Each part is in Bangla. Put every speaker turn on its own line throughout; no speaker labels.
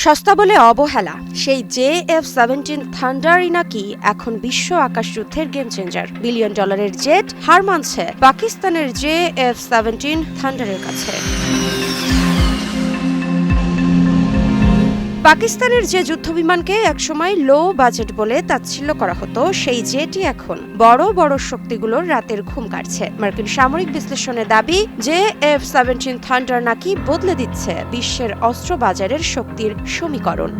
সস্তা বলে অবহেলা, সেই JF-17 থান্ডারই নাকি এখন বিশ্ব আকাশ যুদ্ধের গেম চেঞ্জার। $1 বিলিয়ন জেট হার মানছে পাকিস্তানের JF-17 থান্ডারের কাছে। পাকিস্তানের যে যুদ্ধবিমানকে একসময় লো বাজেট বলে তাচ্ছিল্য করা হতো, সেই জেটই এখন বড় বড় শক্তিগুলোর রাতের ঘুম কাটছে। মার্কিন সামরিক বিশ্লেষণের দাবি, JF-17 থান্ডার নাকি বদলে দিচ্ছে বিশ্বের অস্ত্র বাজারের শক্তির সমীকরণ।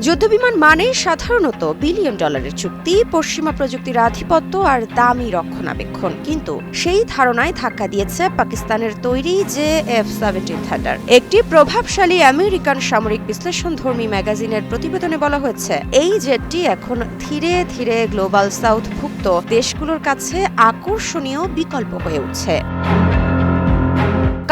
যুদ্ধবিমান মানেই সাধারণত $1 বিলিয়ন চুক্তি, পশ্চিমা প্রযুক্তির আধিপত্য আর দামি রক্ষণাবেক্ষণ। কিন্তু সেই ধারণায় ধাক্কা দিয়েছে পাকিস্তানের তৈরি JF-17 থান্ডার। একটি প্রভাবশালী আমেরিকান সামরিক বিশ্লেষণধর্মী ম্যাগাজিনের প্রতিবেদনে বলা হয়েছে, এই জেটটি এখন ধীরে ধীরে গ্লোবাল সাউথভুক্ত দেশগুলোর কাছে আকর্ষণীয় বিকল্প হয়ে উঠছে।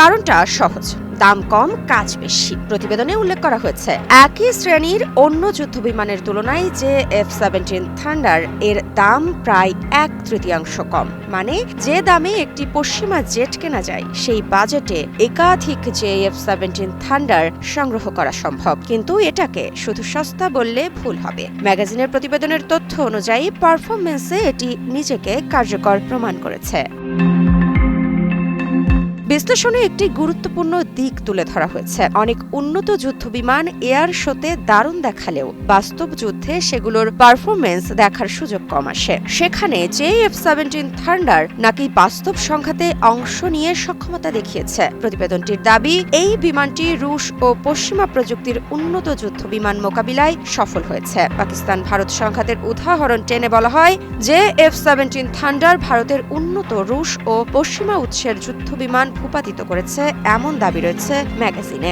কারণটা সহজ, দাম কম, কাজ বেশি। প্রতিবেদনে উল্লেখ করা হয়েছে, একই শ্রেণীর অন্য যুদ্ধবিমানের তুলনায় JF-17 থান্ডার এর দাম প্রায় 1/3 কম। মানে যে দামে একটি পশ্চিমা জেট কেনা যায়, সেই বাজেটে একাধিক JF-17 থান্ডার সংগ্রহ করা সম্ভব। কিন্তু এটাকে শুধু সস্তা বললে ভুল হবে। ম্যাগাজিনের প্রতিবেদনের তথ্য অনুযায়ী পারফরমেন্সে এটি নিজেকে কার্যকর প্রমাণ করেছে। বিশ্লেষণে একটি গুরুত্বপূর্ণ দিক তুলে ধরা হয়েছে, অনেক উন্নত যুদ্ধবিমান এয়ার শোতে দারুণ দেখালেও বাস্তব যুদ্ধে সেগুলোর পারফরমেন্স দেখার সুযোগ কম আসে। সেখানে JF-17 থান্ডার নাকি বাস্তব সংঘাতে অংশ নিয়ে সক্ষমতা দেখিয়েছে। প্রতিবেদনটির দাবি, এই বিমানটি রুশ ও পশ্চিমা প্রযুক্তির উন্নত যুদ্ধবিমান মোকাবিলায় সফল হয়েছে। পাকিস্তান ভারত সংঘাতের উদাহরণ টেনে বলা হয়, JF-17 থান্ডার ভারতের উন্নত রুশ ও পশ্চিমা উৎসের যুদ্ধবিমান ভূপাতিত করেছে, এমন দাবি রয়েছে ম্যাগাজিনে।